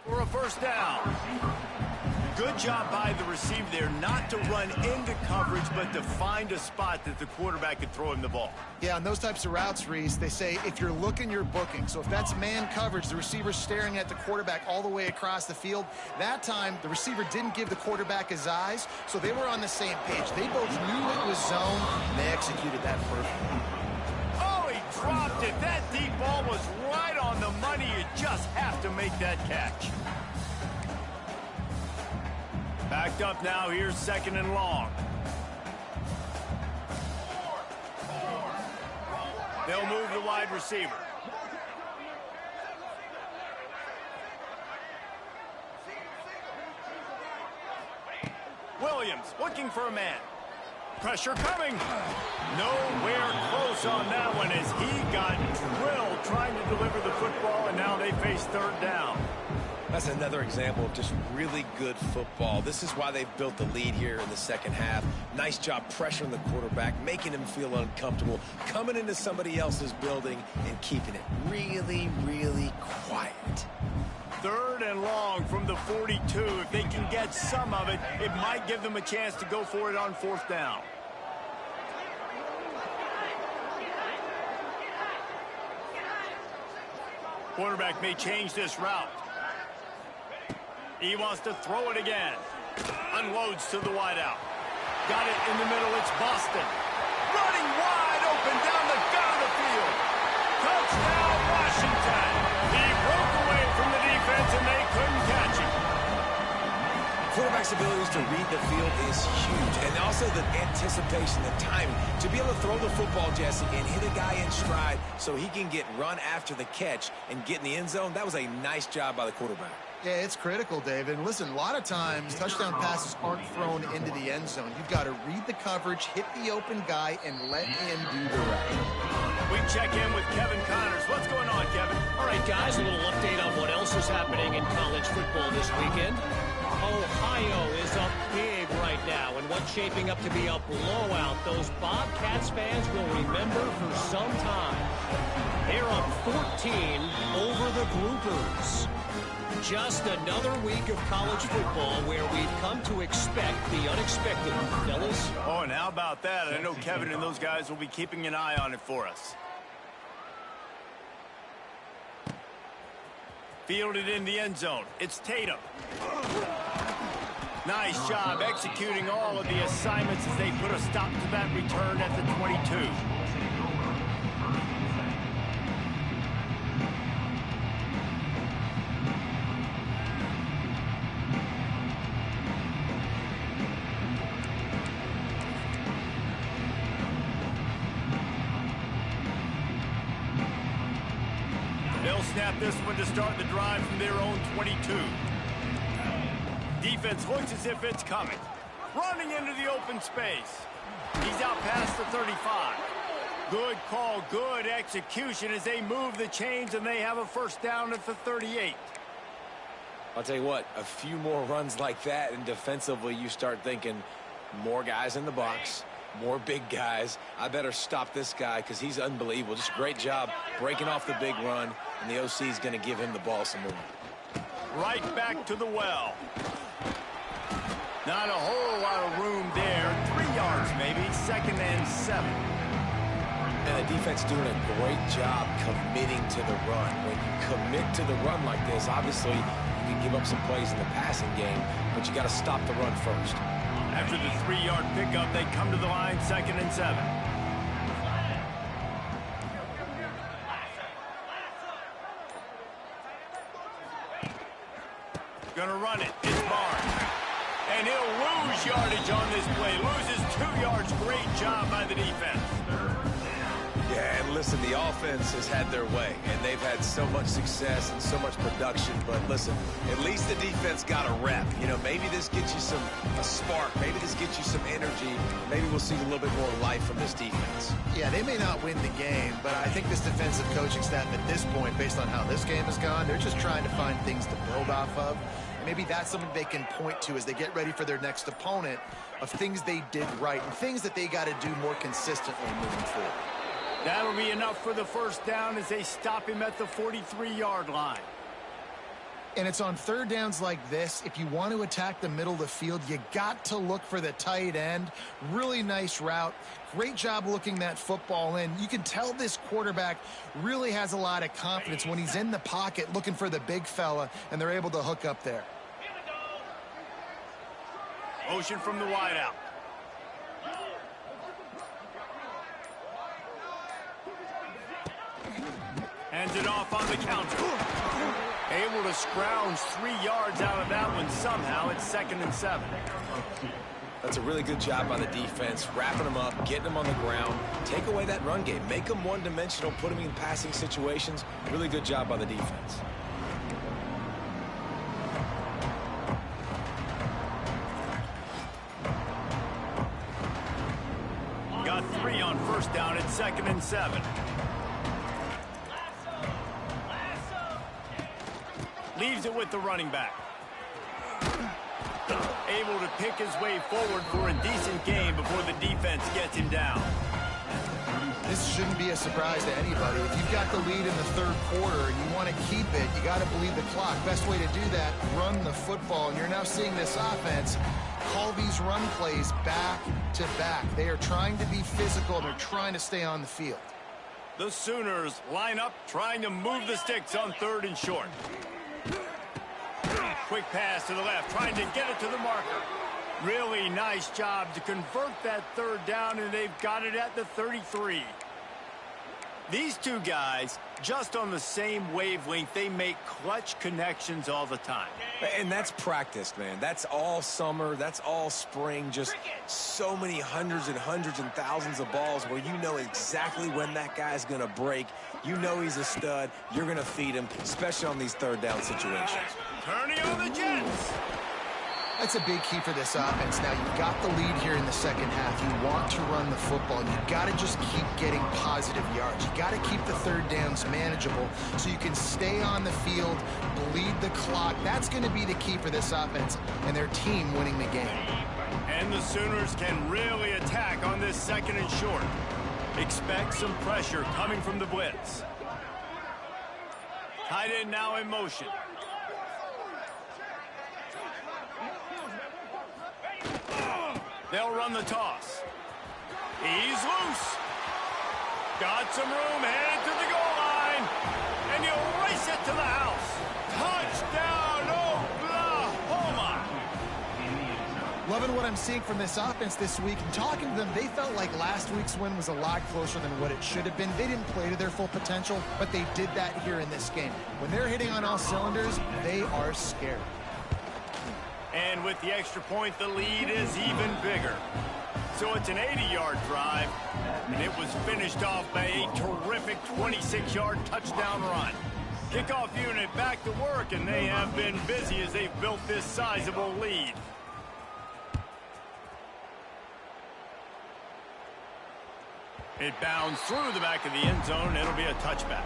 For a first down. Good job by the receiver there not to run into coverage, but to find a spot that the quarterback could throw him the ball. Yeah, on those types of routes, Reese, they say if you're looking, you're booking. So if that's man coverage, the receiver's staring at the quarterback all the way across the field. That time, the receiver didn't give the quarterback his eyes, so they were on the same page. They both knew it was zone, and they executed that perfectly. Oh, he dropped it. That deep ball was right on the money. You just have to make that catch. Backed up now, here's 2nd and long. They'll move the wide receiver. Williams looking for a man. Pressure coming. Nowhere close on that one as he got drilled trying to deliver the football, and now they face 3rd down. That's another example of just really good football. This is why they've built the lead here in the second half. Nice job pressuring the quarterback, making him feel uncomfortable, coming into somebody else's building and keeping it really, really quiet. 3rd and long from the 42. If they can get some of it, it might give them a chance to go for it on 4th down. Quarterback may change this route. He wants to throw it again. Unloads to the wideout. Got it in the middle. It's Boston. Running wide open down the gut of the field. Touchdown, Washington. He broke away from the defense, and they couldn't catch him. Quarterback's abilities to read the field is huge, and also the anticipation, the timing. To be able to throw the football, Jesse, and hit a guy in stride so he can get run after the catch and get in the end zone, that was a nice job by the quarterback. Yeah, it's critical, David. And listen, a lot of times touchdown passes aren't thrown into the end zone. You've got to read the coverage, hit the open guy, and let him do the rest. We check in with Kevin Connors. What's going on, Kevin? All right, guys, a little update on what else is happening in college football this weekend. Ohio is up big right now, and what's shaping up to be a blowout those Bobcats fans will remember for some time. They're up 14 over the Groupers. Just another week of college football where we've come to expect the unexpected, fellas. Oh, and how about that? I know Kevin and those guys will be keeping an eye on it for us. Fielded in the end zone. It's Tatum. Nice job executing all of the assignments as they put a stop to that return at the 22. They'll snap this one to start the drive from their own 22. Defense looks as if it's coming. Running into the open space. He's out past the 35. Good call, good execution as they move the chains, and they have a first down at the 38. I'll tell you what, a few more runs like that, and defensively you start thinking more guys in the box, more big guys. I better stop this guy because he's unbelievable. Just a great job breaking off the big run, and the OC is going to give him the ball some more. Right back to the well. Not a whole lot of room there. 3 yards maybe, 2nd and 7. And the defense doing a great job committing to the run. When you commit to the run like this, obviously you can give up some plays in the passing game, but you got to stop the run first. After the 3-yard pickup, they come to the line, 2nd and 7. Gonna run it. It's Barnes. And he'll lose yardage on this play. Loses 2 yards. Great job by the defense. Yeah, and listen, the offense has had their way, and they've had so much success and so much production. But listen, at least the defense got a rep. You know, maybe this gets you a spark. Maybe this gets you some energy. Maybe we'll see a little bit more life from this defense. Yeah, they may not win the game, but I think this defensive coaching staff at this point, based on how this game has gone, they're just trying to find things to build off of. Maybe that's something they can point to as they get ready for their next opponent of things they did right and things that they got to do more consistently moving forward. That'll be enough for the first down as they stop him at the 43-yard line. And it's on third downs like this. If you want to attack the middle of the field, you got to look for the tight end. Really nice route. Great job looking that football in. You can tell this quarterback really has a lot of confidence when he's in the pocket looking for the big fella, and they're able to hook up there. Motion from the wideout. Hands it off on the counter. Able to scrounge 3 yards out of that one somehow. It's 2nd and 7. That's a really good job by the defense, wrapping them up, getting them on the ground. Take away that run game. Make them one-dimensional, put them in passing situations. Really good job by the defense. Got 3 on first down. It's 2nd and 7. Leaves it with the running back. Able to pick his way forward for a decent game before the defense gets him down. This shouldn't be a surprise to anybody. If you've got the lead in the third quarter and you want to keep it, you got to bleed the clock. Best way to do that, run the football. And you're now seeing this offense call these run plays back to back. They are trying to be physical. They're trying to stay on the field. The Sooners line up, trying to move the sticks on 3rd and short. Quick pass to the left, trying to get it to the marker. Really nice job to convert that 3rd down, and they've got it at the 33. These two guys, just on the same wavelength, they make clutch connections all the time. And that's practice, man. That's all summer. That's all spring. Just so many hundreds and thousands of balls where you know exactly when that guy's going to break. You know he's a stud. You're going to feed him, especially on these 3rd down situations. Turning on the Jets. That's a big key for this offense. Now, you've got the lead here in the second half. You want to run the football. You've got to just keep getting positive yards. You got to keep the 3rd downs manageable so you can stay on the field, bleed the clock. That's going to be the key for this offense and their team winning the game. And the Sooners can really attack on this 2nd and short. Expect some pressure coming from the blitz. Tight end now in motion. They'll run the toss. He's loose. Got some room, headed to the goal line. And he'll race it to the house. Touchdown, Oklahoma. Loving what I'm seeing from this offense this week. And talking to them, they felt like last week's win was a lot closer than what it should have been. They didn't play to their full potential, but they did that here in this game. When they're hitting on all cylinders, they are scared. And with the extra point, the lead is even bigger. So it's an 80-yard drive, and it was finished off by a terrific 26-yard touchdown run. Kickoff unit back to work, and they have been busy as they've built this sizable lead. It bounds through the back of the end zone. It'll be a touchback.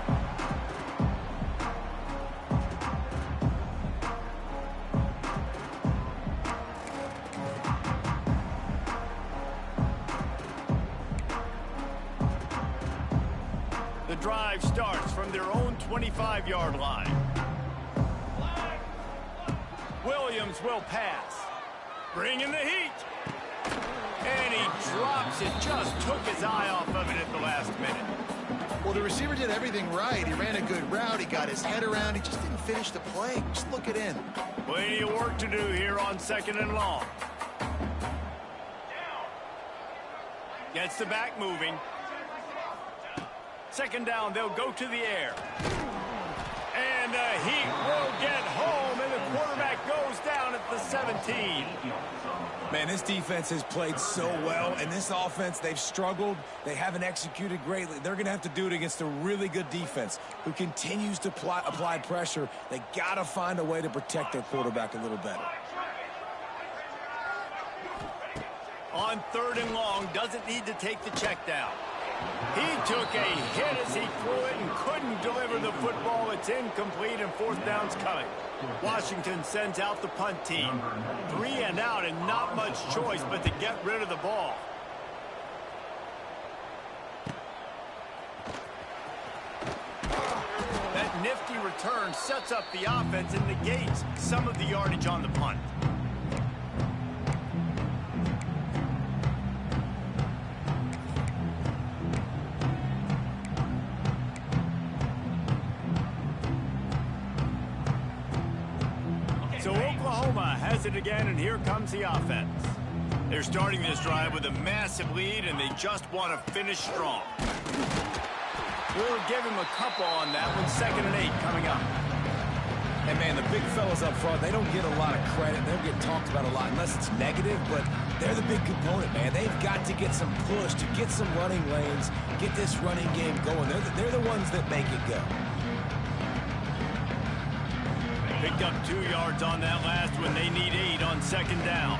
The drive starts from their own 25-yard line. Williams will pass. Bringing the heat. And he drops it. Just took his eye off of it at the last minute. Well, the receiver did everything right. He ran a good route. He got his head around. He just didn't finish the play. Just look it in. Plenty of work to do here on 2nd and long. Gets the back moving. 2nd down, they'll go to the air. And the heat will get home, and the quarterback goes down at the 17. Man, this defense has played so well, and this offense, they've struggled. They haven't executed greatly. They're going to have to do it against a really good defense who continues to apply pressure. They got to find a way to protect their quarterback a little better. On 3rd and long, doesn't need to take the check down. He took a hit as he threw it and couldn't deliver the football. It's incomplete, and 4th down's coming. Washington sends out the punt team. 3 and out, and not much choice but to get rid of the ball. That nifty return sets up the offense and negates some of the yardage on the punt. So Oklahoma has it again, and here comes the offense. They're starting this drive with a massive lead, and they just want to finish strong. We'll give him a couple on that one. 2nd and 8 coming up. And, man, the big fellas up front, they don't get a lot of credit. They don't get talked about a lot unless it's negative, but they're the big component, man. They've got to get some push, to get some running lanes, get this running game going. They're the ones that make it go. Picked up 2 yards on that last one. They need 8 on 2nd down.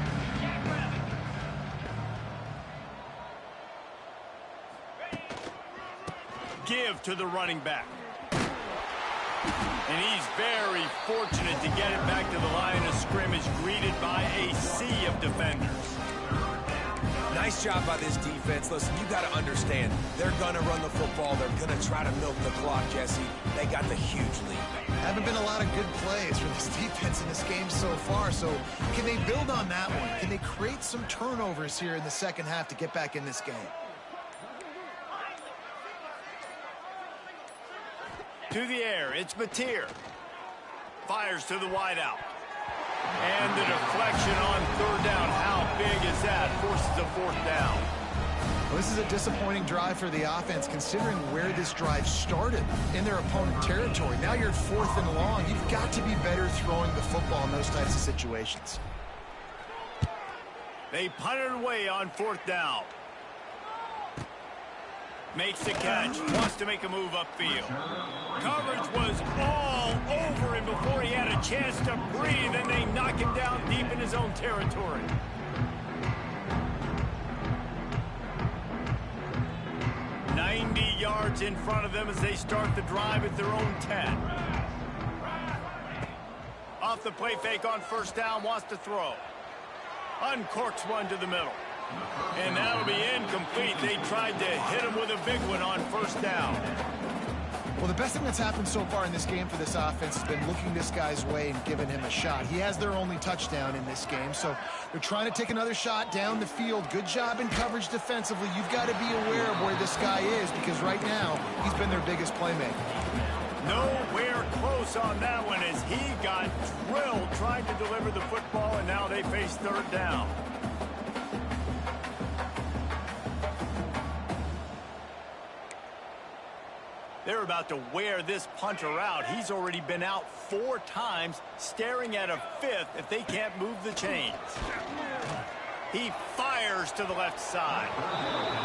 Give to the running back. And he's very fortunate to get it back to the line of scrimmage, greeted by a sea of defenders. Nice job by this defense. Listen, you got to understand, they're going to run the football. They're going to try to milk the clock, Jesse. They got the huge lead. Haven't been a lot of good plays for this defense in this game so far, so can they build on that one? Can they create some turnovers here in the second half to get back in this game? To the air, it's Mateer. Fires to the wideout. And the deflection on 3rd down. How big is that? Forces a 4th down. Well, this is a disappointing drive for the offense, considering where this drive started in their opponent territory. Now you're 4th and long. You've got to be better throwing the football in those types of situations. They punted away on 4th down. Makes the catch. Wants to make a move upfield. Coverage was all over him before he had a chance to breathe, and they knock him down deep in his own territory. Yards in front of them as they start the drive at their own 10. Off the play fake on 1st down, wants to throw. Uncorks one to the middle. And that'll be incomplete. They tried to hit him with a big one on 1st down. Well, the best thing that's happened so far in this game for this offense has been looking this guy's way and giving him a shot. He has their only touchdown in this game, so they're trying to take another shot down the field. Good job in coverage defensively. You've got to be aware of where this guy is, because right now he's been their biggest playmaker. Nowhere close on that one as he got drilled trying to deliver the football, and now they face 3rd down. They're about to wear this punter out. He's already been out 4 times, staring at a 5th if they can't move the chains. He fires to the left side.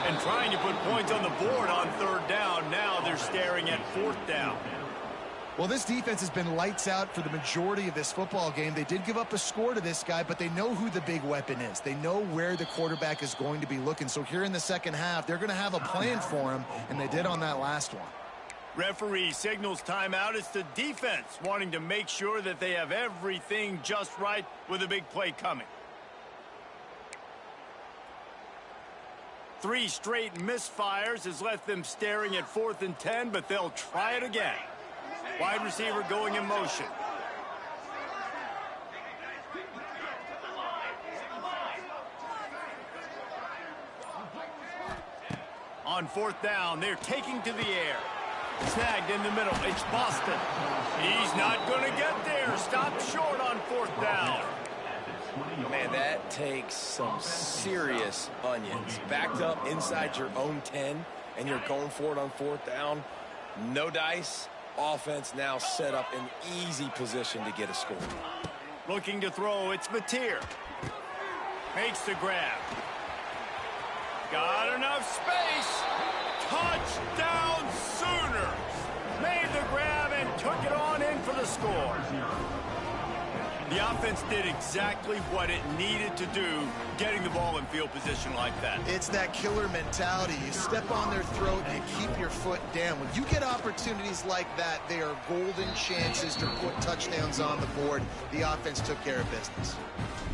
And trying to put points on the board on 3rd down. Now they're staring at 4th down. Well, this defense has been lights out for the majority of this football game. They did give up a score to this guy, but they know who the big weapon is. They know where the quarterback is going to be looking. So here in the second half, they're going to have a plan for him, and they did on that last one. Referee signals timeout. It's the defense wanting to make sure that they have everything just right with a big play coming. 3 straight misfires has left them staring at 4th and 10, but they'll try it again. Wide receiver going in motion. On 4th down, they're taking to the air. Snagged in the middle. It's Boston. He's not going to get there. Stopped short on 4th down. Man, that takes some serious onions. Backed up inside your own 10, and you're going for it on 4th down. No dice. Offense now set up in easy position to get a score. Looking to throw. It's Mateer. Makes the grab. Got enough space. Touchdown Sooners. Made the grab and took it on in for the score. The offense did exactly what it needed to do, getting the ball in field position like that. It's that killer mentality. You step on their throat and you keep your foot down. When you get opportunities like that, they are golden chances to put touchdowns on the board. The offense took care of business.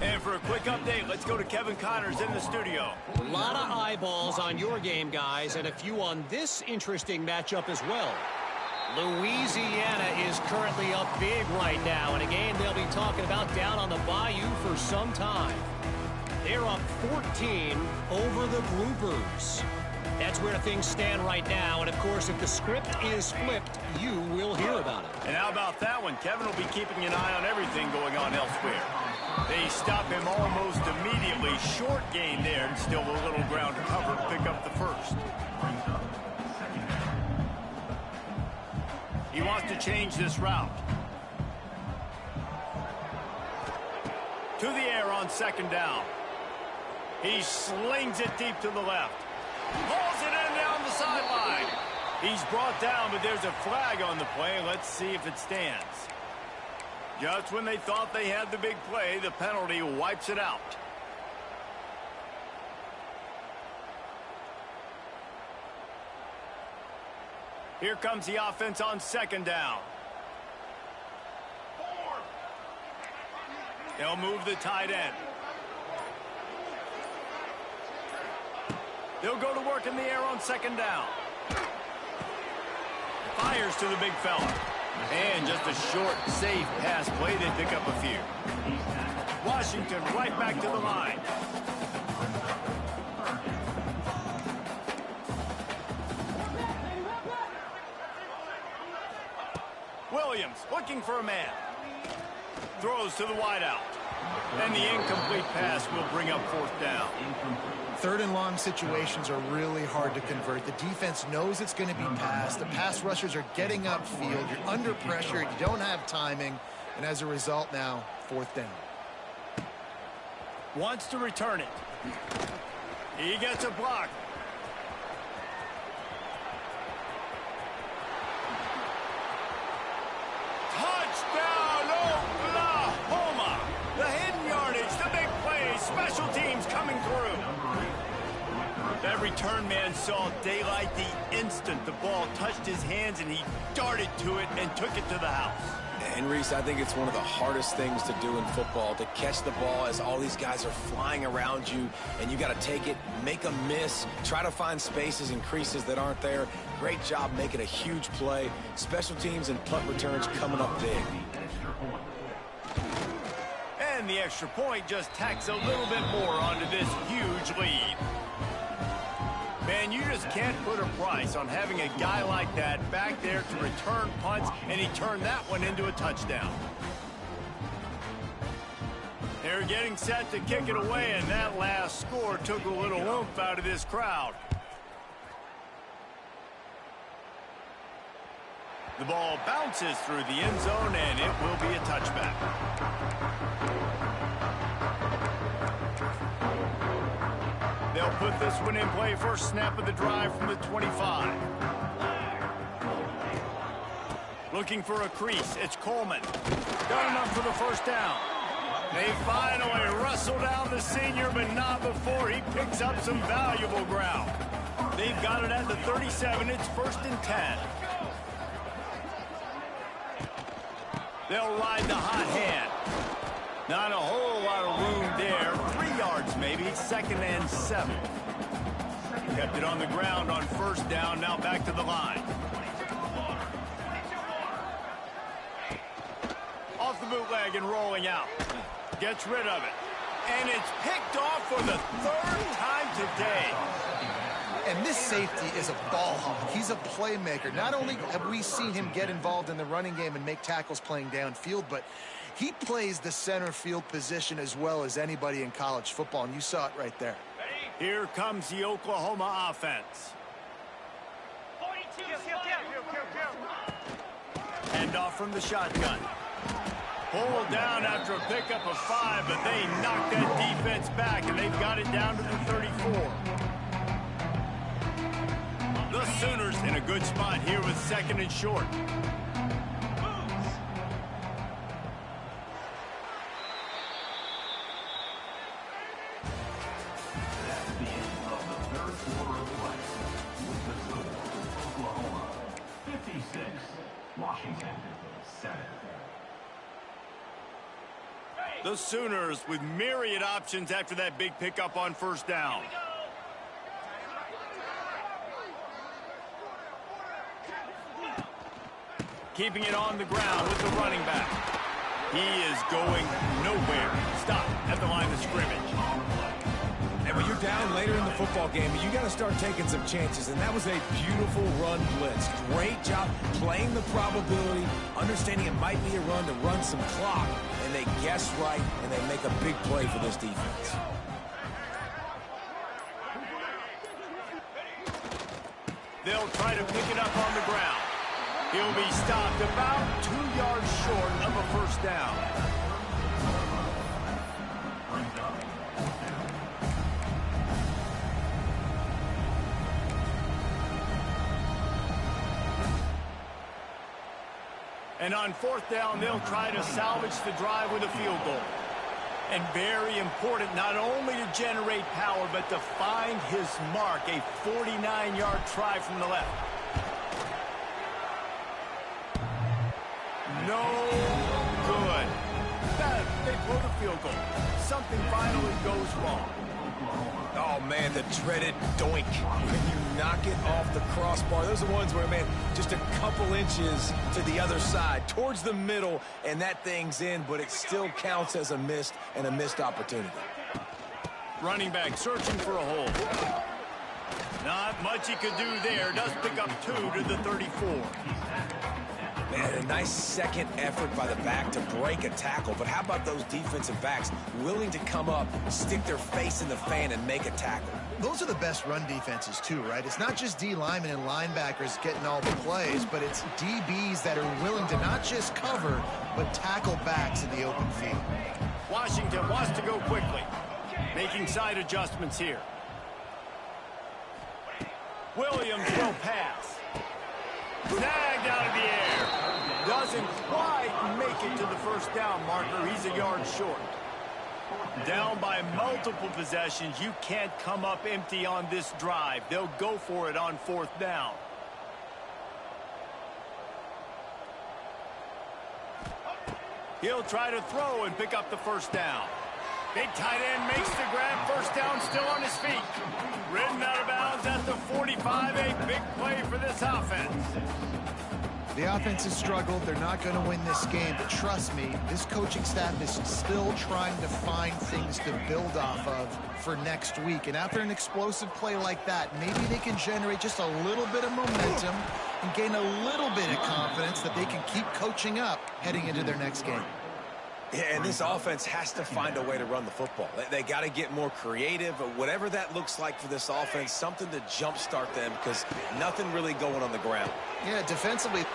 And for a quick update, let's go to Kevin Connors in the studio. A lot of eyeballs on your game, guys, and a few on this interesting matchup as well. Louisiana is currently up big right now in a game they'll be talking about down on the Bayou for some time. They're up 14 over the Groupers. That's where things stand right now, and of course, if the script is flipped, you will hear about it. And how about that one? Kevin will be keeping an eye on everything going on elsewhere. They stop him almost immediately. Short gain there, and still a little ground cover to pick up the first. He wants to change this route. To the air on second down. He slings it deep to the left. Pulls it in down the sideline. He's brought down, but there's a flag on the play. Let's see if it stands. Just when they thought they had the big play, the penalty wipes it out. Here comes the offense on second down. They'll move the tight end. They'll go to work in the air on second down. Fires to the big fella. And just a short, safe pass play. They pick up a few. Washington right back to the line. Williams looking for a man. Throws to the wideout. And the incomplete pass will bring up fourth down. Third and long situations are really hard to convert. The defense knows it's going to be passed. The pass rushers are getting upfield. You're under pressure. You don't have timing. And as a result now, fourth down. Wants to return it. He gets a block. Touchdown, Oklahoma! The hidden yardage, the big play, special teams coming through. That return man saw daylight the instant the ball touched his hands, and he darted to it and took it to the house. And Reese, I think it's one of the hardest things to do in football, to catch the ball as all these guys are flying around you, and you got to take it, make a miss, try to find spaces and creases that aren't there. Great job making a huge play. Special teams and punt returns coming up big. And the extra point just tacks a little bit more onto this huge lead. Man, you just can't put a price on having a guy like that back there to return punts, and he turned that one into a touchdown. They're getting set to kick it away, and that last score took a little oomph out of this crowd. The ball bounces through the end zone, and it will be a touchback. They'll put this one in play. First snap of the drive from the 25. Looking for a crease. It's Coleman. Got enough for the first down. They finally wrestle down the senior, but not before he picks up some valuable ground. They've got it at the 37. It's 1st and 10. They'll ride the hot hand. Not a whole lot of room there. 3 yards maybe. 2nd and 7. Kept it on the ground on first down. Now back to the line. Off the bootleg and rolling out. Gets rid of it. And it's picked off for the 3rd time today. And this safety is a ball hawk. He's a playmaker. Not only have we seen him get involved in the running game and make tackles playing downfield, but he plays the center field position as well as anybody in college football, and you saw it right there. Here comes the Oklahoma offense. Hand off from the shotgun. Pulled down after a pickup of 5, but they knocked that defense back, and they've got it down to the 34. The Sooners in a good spot here with 2nd and short. Washington, 7. The Sooners with myriad options after that big pickup on first down. Keeping it on the ground with the running back. He is going nowhere. Stop at the line of scrimmage. And when you're down later in the football game, you got to start taking some chances. And that was a beautiful run blitz. Great job playing the probability, understanding it might be a run to run some clock. And they guess right, and they make a big play for this defense. They'll try to pick it up on the ground. He'll be stopped about 2 yards short of a first down. And on fourth down, they'll try to salvage the drive with a field goal. And very important, not only to generate power, but to find his mark, a 49-yard try from the left. No good. They blow the field goal. Something finally goes wrong. Oh, man, the dreaded doink. When you knock it off the crossbar, those are the ones where, man, just a couple inches to the other side, towards the middle, and that thing's in, but it still counts as a missed opportunity. Running back searching for a hole. Not much he could do there. Does pick up 2 to the 34. Man, a nice second effort by the back to break a tackle. But how about those defensive backs willing to come up, stick their face in the fan, and make a tackle? Those are the best run defenses, too, right? It's not just D linemen and linebackers getting all the plays, but it's DBs that are willing to not just cover, but tackle backs in the open field. Washington wants to go quickly. Making side adjustments here. Williams will pass. Snagged out of the air. Doesn't quite make it to the first down marker. He's a yard short. Down by multiple possessions. You can't come up empty on this drive. They'll go for it on fourth down. He'll try to throw and pick up the first down. Big tight end makes the grab. First down, still on his feet. Ridden out of bounds at the 45. A big play for this offense. The offense has struggled. They're not going to win this game. But trust me, this coaching staff is still trying to find things to build off of for next week. And after an explosive play like that, maybe they can generate just a little bit of momentum and gain a little bit of confidence that they can keep coaching up heading into their next game. Yeah, and this offense has to find a way to run the football. They got to get more creative, or whatever that looks like for this offense, something to jumpstart them, because nothing really going on the ground. Yeah, defensively.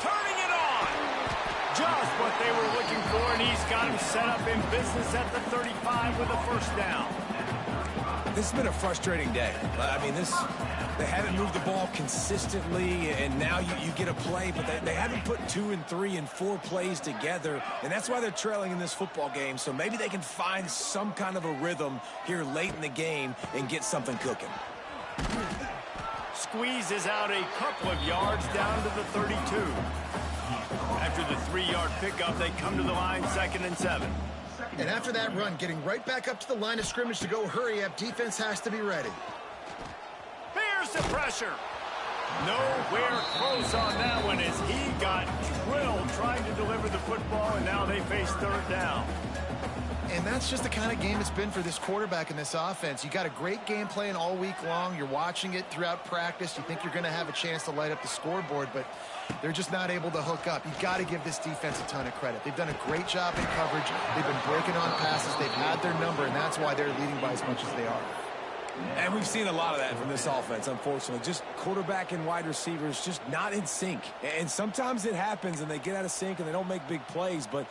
Turning it on. Just what they were looking for, and he's got him set up in business at the 35 with a first down. This has been a frustrating day. I mean, they haven't moved the ball consistently, and now you get a play, but they haven't put 2 and 3 and 4 plays together, and that's why they're trailing in this football game. So maybe they can find some kind of a rhythm here late in the game and get something cooking. Squeezes out a couple of yards down to the 32. After the 3-yard pickup, they come to the line 2nd and 7. And after that run, getting right back up to the line of scrimmage to go hurry up, defense has to be ready. Here's the pressure. Nowhere close on that one as he got drilled trying to deliver the football, and now they face third down. And that's just the kind of game it's been for this quarterback in this offense. You got a great game plan all week long. You're watching it throughout practice. You think you're going to have a chance to light up the scoreboard, but they're just not able to hook up. You got to give this defense a ton of credit. They've done a great job in coverage. They've been breaking on passes. They've had their number, and that's why they're leading by as much as they are. And we've seen a lot of that from this offense, unfortunately. Just quarterback and wide receivers just not in sync. And sometimes it happens, and they get out of sync, and they don't make big plays. But,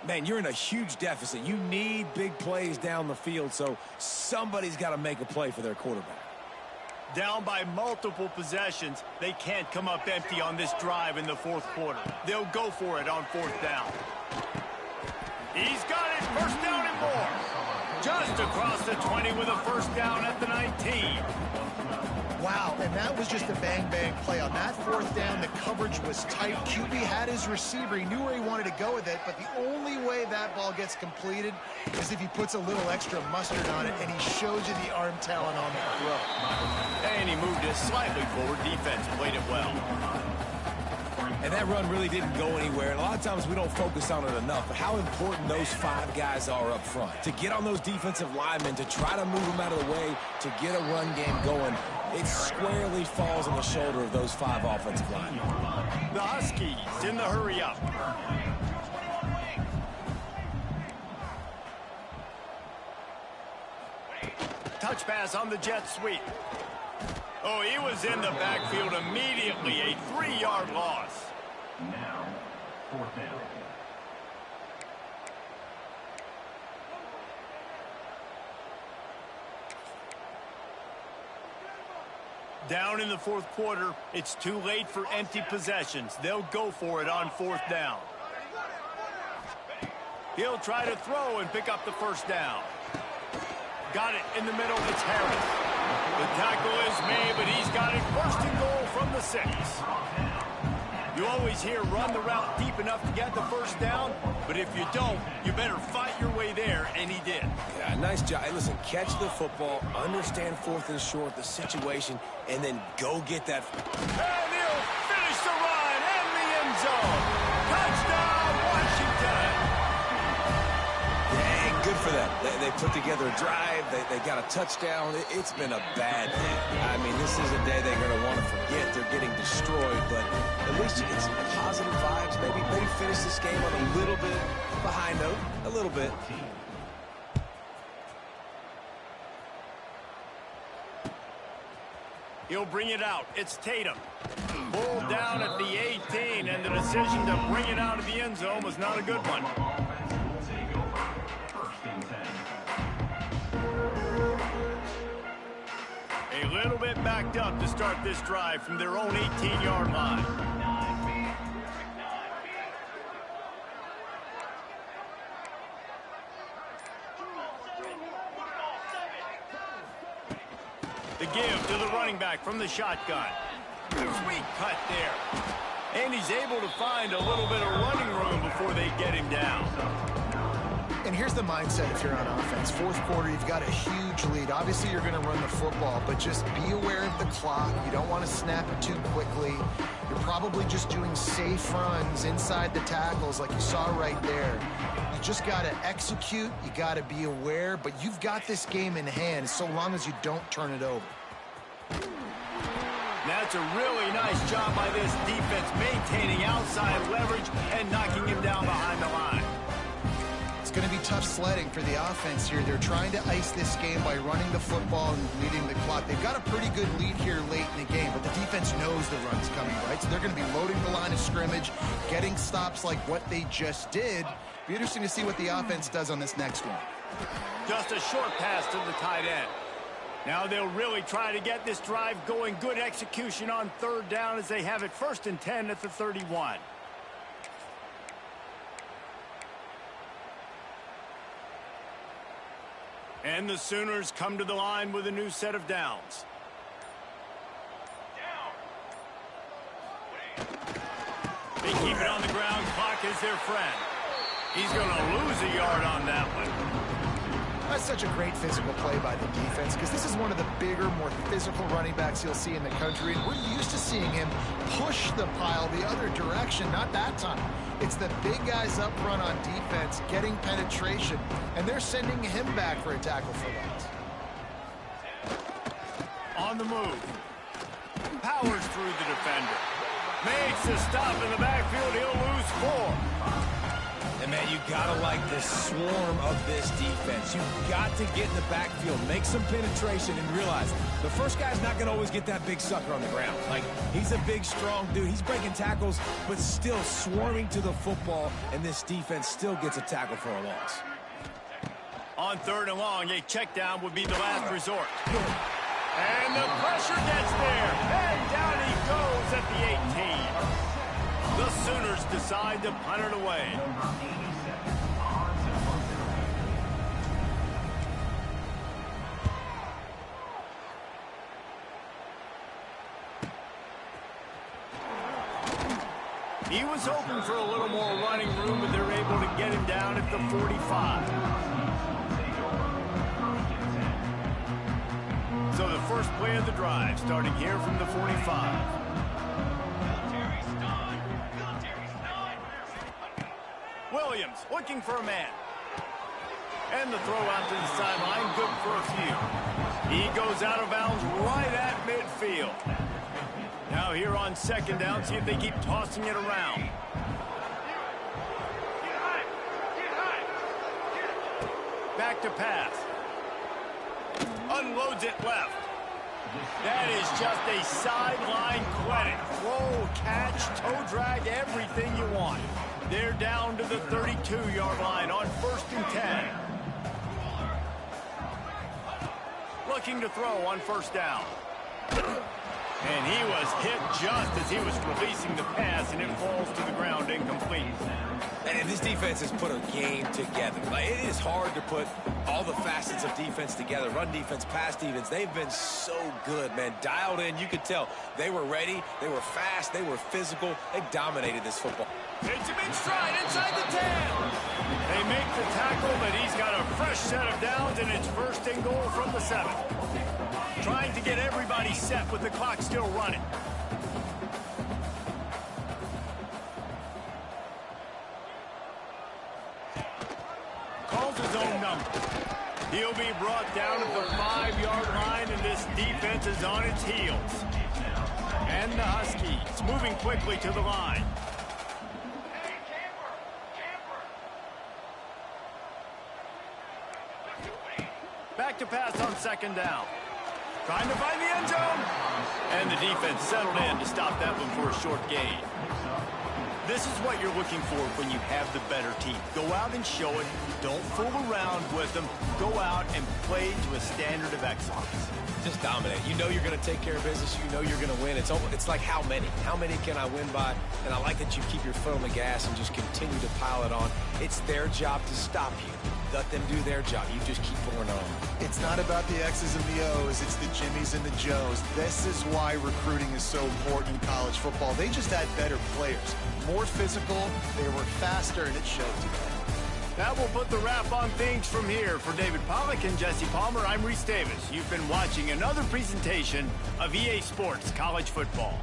man, you're in a huge deficit. You need big plays down the field, so somebody's got to make a play for their quarterback. Down by multiple possessions, they can't come up empty on this drive in the fourth quarter. They'll go for it on fourth down. He's got it, first down and more. Just across the 20 with a first down at the 19. Wow, and that was just a bang-bang play. On that fourth down, the coverage was tight. QB had his receiver. He knew where he wanted to go with it, but the only way that ball gets completed is if he puts a little extra mustard on it, and he shows you the arm talent on that throw. And he moved it slightly forward. Defense played it well. And that run really didn't go anywhere. And a lot of times we don't focus on it enough, but how important those 5 guys are up front. To get on those defensive linemen, to try to move them out of the way, to get a run game going, it squarely falls on the shoulder of those 5 offensive linemen. The Huskies in the hurry-up. Touch pass on the jet sweep. Oh, he was in the backfield immediately. A 3-yard loss. Now, 4th down. Down in the 4th quarter, it's too late for empty possessions. They'll go for it on 4th down. He'll try to throw and pick up the 1st down. Got it in the middle. It's Harris. The tackle is made, but he's got it 1st and goal from the 6. You always hear run the route deep enough to get the 1st down, but if you don't, you better fight your way there, and he did. Yeah, nice job. Hey, listen, catch the football, understand 4th and short, the situation, and then go get that. And he'll finish the run in the end zone. Touchdown, Washington. Yeah, good for them. They put together a drive. They got a touchdown. It's been a bad day. I mean, this is a day they're going to want to forget. They're getting destroyed, but at least you get some positive vibes. Maybe finish this game on a little bit behind note. A little bit. He'll bring it out. It's Tatum. Pulled down at the 18, and the decision to bring it out of the end zone was not a good one. Take over. 1st and 10. A little bit backed up to start this drive from their own 18-yard line. The give to the running back from the shotgun. Sweet cut there. And he's able to find a little bit of running room before they get him down. And here's the mindset if you're on offense. 4th quarter, you've got a huge lead. Obviously, you're going to run the football, but just be aware of the clock. You don't want to snap it too quickly. You're probably just doing safe runs inside the tackles like you saw right there. You just got to execute. You got to be aware, but you've got this game in hand so long as you don't turn it over. That's a really nice job by this defense, maintaining outside leverage and knocking him down behind the line. It's going to be tough sledding for the offense here. They're trying to ice this game by running the football and leading the clock. They've got a pretty good lead here late in the game, but the defense knows the run's coming, right? So they're going to be loading the line of scrimmage, getting stops like what they just did. Be interesting to see what the offense does on this next one. Just a short pass to the tight end. Now they'll really try to get this drive going. Good execution on 3rd down as they have it 1st and 10 at the 31. And the Sooners come to the line with a new set of downs. They keep it on the ground. Clock is their friend. He's going to lose a yard on that one. That's such a great physical play by the defense because this is one of the bigger, more physical running backs you'll see in the country. And we're used to seeing him push the pile the other direction, not that time. It's the big guys up front on defense getting penetration, and they're sending him back for a tackle for loss. On the move. Powers through the defender. Makes the stop in the backfield. He'll lose 4. And, man, you got to like the swarm of this defense. You've got to get in the backfield, make some penetration, and realize the first guy's not going to always get that big sucker on the ground. Like, he's a big, strong dude. He's breaking tackles, but still swarming to the football, and this defense still gets a tackle for a loss. On 3rd and long, a check down would be the last resort. And the pressure gets there. And down he goes at the 18. The Sooners decide to punt it away. He was hoping for a little more running room, but they're able to get him down at the 45. So the first play of the drive, starting here from the 45. Williams looking for a man. And the throw out to the sideline, good for a few. He goes out of bounds right at midfield. Now here on second down, see if they keep tossing it around. Back to pass. Unloads it left. That is just a sideline clinic. Roll, catch, toe drag, everything you want. They're down to the 32-yard line on 1st and 10. Looking to throw on 1st down. And he was hit just as he was releasing the pass, and it falls to the ground incomplete. And this defense has put a game together. Like, it is hard to put all the facets of defense together. Run defense, pass defense. They've been so good, man. Dialed in. You could tell they were ready. They were fast. They were physical. They dominated this football. Takes him in stride inside the 10. They make the tackle, but he's got a fresh set of downs, and it's 1st and goal from the 7. Trying to get everybody set with the clock still running. Calls his own number. He'll be brought down at the 5-yard line, and this defense is on its heels. And the Huskies moving quickly to the line. Back to pass on 2nd down. Trying to find the end zone. And the defense settled in to stop that one for a short gain. This is what you're looking for when you have the better team. Go out and show it. Don't fool around with them. Go out and play to a standard of excellence. Just dominate. You know you're going to take care of business. You know you're going to win. It's like how many? How many can I win by? And I like that you keep your foot on the gas and just continue to pile it on. It's their job to stop you. Let them do their job. You just keep pouring on. It's not about the X's and the O's. It's the Jimmies and the Joes. This is why recruiting is so important in college football. They just had better players. More physical, they were faster, and it showed today. That will put the wrap on things from here. For David Pollack and Jesse Palmer, I'm Reese Davis. You've been watching another presentation of EA Sports College Football.